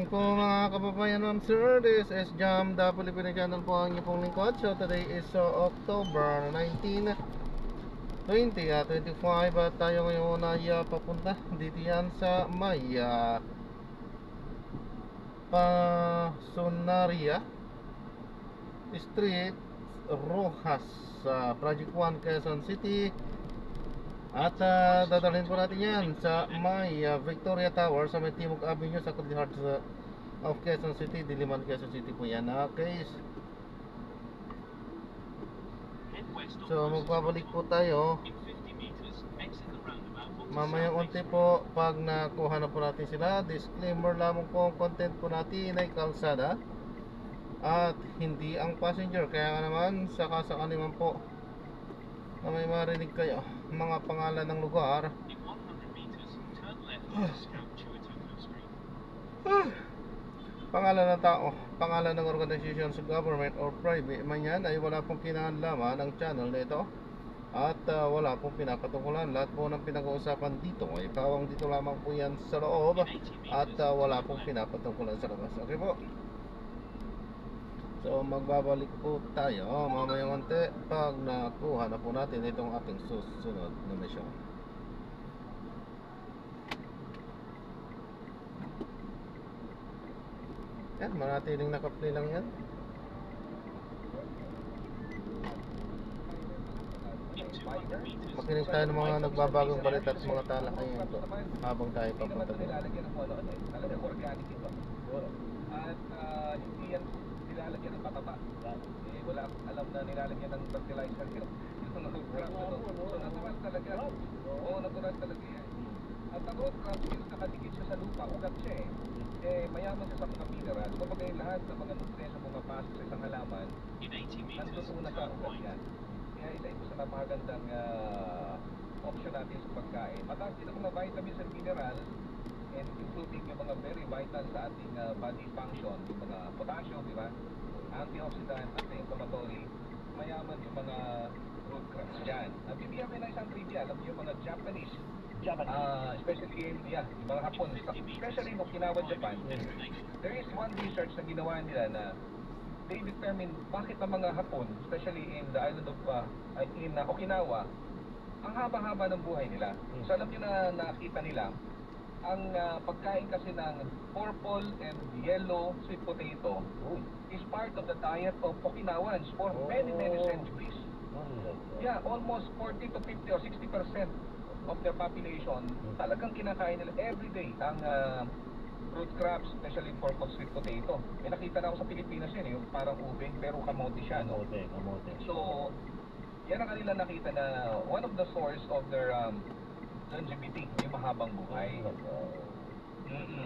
morning po mga kababayan, ma'am sir. This is Jam W Pilipinas channel po ang inyong lingkod. So today is October 19, 2025 at tayo ngayon ay papunta dito yan sa may Pasonaria Street, Rojas, Project 1, Quezon City. At dadalhin po natin yan sa may Victoria Tower sa may Timog Avenue sa Country Heart of Quezon City, Diliman, Quezon City po yan. Okay, so magbabalik po tayo mamayang unti po pag nakuha na po natin sila. Disclaimer lamang po, ang content po natin ay kalsada at hindi ang passenger. Kaya nga naman sakasakali man po na may marinig kayo mga pangalan ng lugar, pangalan ng tao, pangalan ng organization sa government or private man yan, ay wala pong kinalaman ng channel na ito at wala pong pinapatungkulan. Lahat po ng pinag-uusapan dito ay pawang dito lamang po yan sa loob at wala pong pinapatungkulan sa labas. Okay po? So magbabalik po tayo mamayang konti pag nakuha na po natin itong ating susunod na mission. Yan, manatiling naka-play lang yan. Makinig tayo ng mga nagbabagong balita at mga talakayan ito habang tayo papunta doon. At hindi yan nilalagyan ng pataba. Eh, wala akong alam na nilalagyan ng fertilizer yun. Yung road crop na doon. So natural talaga. Oo, natural talaga yan. At ang road crop, yung nakadikit siya sa lupa, ugat siya eh. Eh, mayaman siya sa mga mineral. So pag lahat ng mga nutrients na pumapasok sa isang halaman, nandun una sa ugat yan. Kaya isa ito sa napakagandang option natin sa pagkain. Mataas din ang mga vitamins and minerals, and including yung mga very vital sa ating body function, yung mga potassium, di ba? Antioxidant, anti-inflammatory, mayaman yung mga root crops dyan. Bibigyan ko na isang trivia, alam niyo yung mga Japanese, especially India, yung mga Hapon, especially in Okinawa, Japan, there is one research na ginawa nila na they determine bakit ang mga Hapon, especially in the island of in Okinawa, ang haba-haba ng buhay nila. So alam niyo na nakita nila, ang pagkain kasi ng purple and yellow sweet potato is part of the diet of Okinawans for many centuries. Yeah, almost 40 to 50 or 60% of their population talagang kinakain nila every day ang root crops, especially purple sweet potato. May nakita na ako sa Pilipinas yan, yung parang ube pero kamote siya, no? Kamote. So yan ang kanila nakita na one of the source of their longevity, yung mahabang buhay.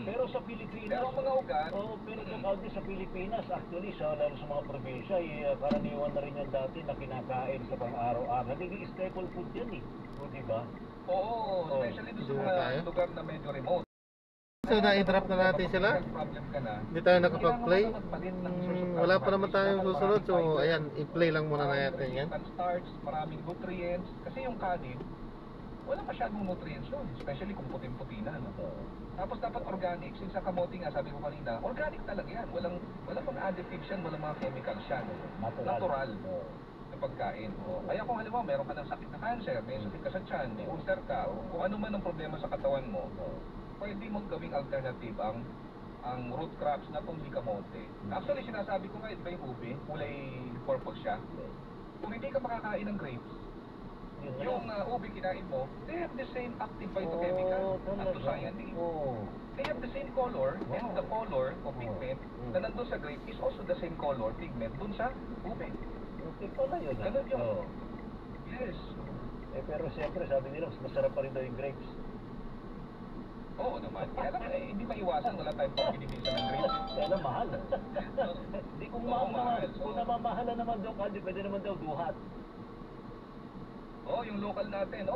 Pero sa Pilipinas, pero mga ugat, pero kung sa Pilipinas, actually, lalo sa mga probinsya, karaniwan na rin yan dati na kinakain sa pang-araw-araw. Nagiging staple food yan eh. O, diba? Oo, especially doon sa mga lugar na medyo remote. So na-interrupt na natin sila. Hindi tayo nakapag-play. Wala pa naman tayong susunod. So ayan, i-play lang muna natin yan. Starch, maraming nutrients. Kasi yung kanin, wala masyadong nutrients yun, especially kung puting-puti na, no? Tapos dapat organic, since sa kamote nga, sabi ko kanina, organic talaga yan. Walang mga additives yan, walang mga chemicals yan. Natural na pagkain. Kaya kung halimbawa, meron ka ng sakit na cancer, may sakit ka sa tiyan, may ulcer ka, kung ano man ang problema sa katawan mo, pwede mong gawing alternative ang root crops na itong kamote. Actually, sinasabi ko nga, ito yung ube, kulay purple siya. Kung hindi ka makakain ng grapes, yung ube kinain mo, they have the same active phytochemical, anthocyanin. They have the same color, and the color of pigment na nandun sa grape is also the same color pigment dun sa ube. Okay pala yun. Ganun yun. Yes. Pero siyempre, sabi nila, mas masarap pa rin daw yung grapes. Oo naman. Kaya lang, hindi maiwasan, wala tayong pagpinibisa ng grapes. Kaya lang, mahal. Hindi kung mahal. Kung namamahala naman daw, pwede naman daw duhat. Yung local natin.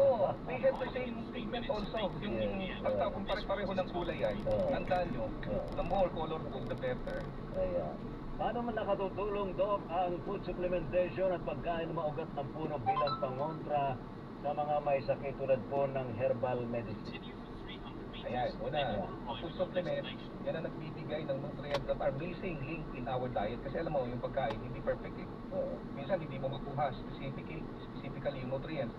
They have the same pigment also. Yung basta kung pare-pareho ng kulay ay, tandaan nyo, the more colorful, the better. Kaya, paano man nakatutulong, Doc, ang food supplementation at pagkain ng maugat ng puno bilang pangontra sa mga may sakit tulad po ng herbal medicine? Ayan, una, ang food supplement, yan ang nagbibigay ng nutrients that are missing link in our diet. Kasi alam mo, yung pagkain, hindi perfect eh. Minsan hindi mo makuha specifically yung nutrients.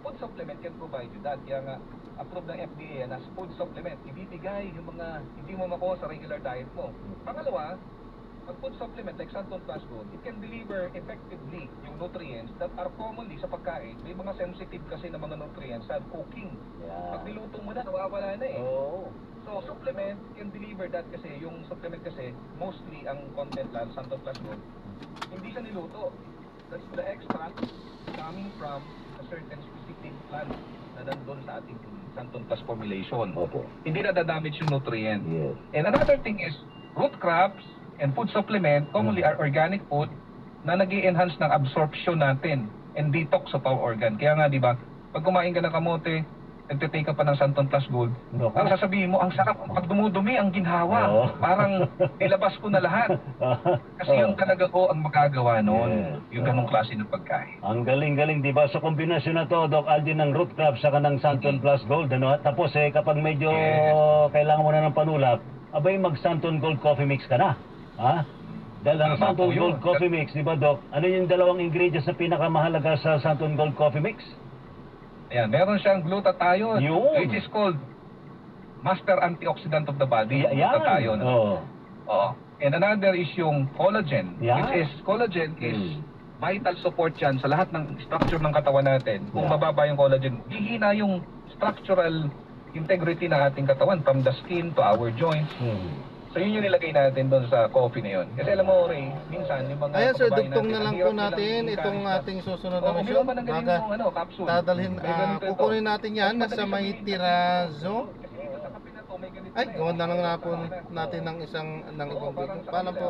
Food supplement can provide you that. Kaya nga, approved ng FDA yan as food supplement. Ibibigay yung mga hindi mo makuha sa regular diet mo. Pangalawa, ang food supplement like Santon Plus Gold, it can deliver effectively yung nutrients that are commonly sa pagkain. May mga sensitive kasi na mga nutrients sa cooking. Pag niluto mo na, nawawala na eh. Oo. So, supplement can deliver that kasi yung supplement kasi, mostly ang content lang, Santon Plus Gold, hindi siya niluto. That's the extract coming from a certain specific plant na nandun sa ating Santon Plus formulation. Opo. Hindi na damage yung nutrient. Yes. And another thing is, root crops and food supplement commonly are organic food na nag-i-enhance ng absorption natin and detox of our organ. Kaya nga, di ba, pag kumain ka ng kamote, nagtitake ka pa ng Santon Plus Gold, Naku. ang sasabihin mo, ang sarap, pag dumudumi, ang ginhawa. Oo. Parang nilabas ko na lahat. Kasi yun talaga ko ang magagawa noon, yung ganong klase ng pagkain. Ang galing-galing, di ba? Sa kombinasyon na to, Doc Aldi, ng root crab saka ng Santon Plus Gold, ano? Tapos kapag medyo kailangan mo na ng panulak, abay mag-Santon Gold Coffee Mix ka na. Ha? Dahil ang Tama Santon po yun. Gold Coffee Mix, di ba, Doc? Ano yung dalawang ingredients na pinakamahalaga sa Santon Gold Coffee Mix? Ayan, meron siyang glutathione, Yun. which is called master antioxidant of the body. Yan. Glutathione. Oo. Oo. And another is yung collagen, Yeah. which is collagen is vital support yan sa lahat ng structure ng katawan natin. Kung Yeah. mababa yung collagen, hihina yung structural integrity ng ating katawan from the skin to our joints. So yun yung nilagay natin doon sa coffee na yun. Kasi alam mo, Ray, minsan yung mga Ayan, sir, kababayan dugtong na natin, lang ang po hirap natin nilang itong i-carry ating susunod sa- na Oo, misyon. uminom ka ng ganyan yung capsule. Dadalhin, May ganito ito. kukunin natin yan sa may tirazo. Kasi sa kape na to, may ganito Ay, na eh. gawan na lang na po natin ng isang ng ibang video. Paalam po.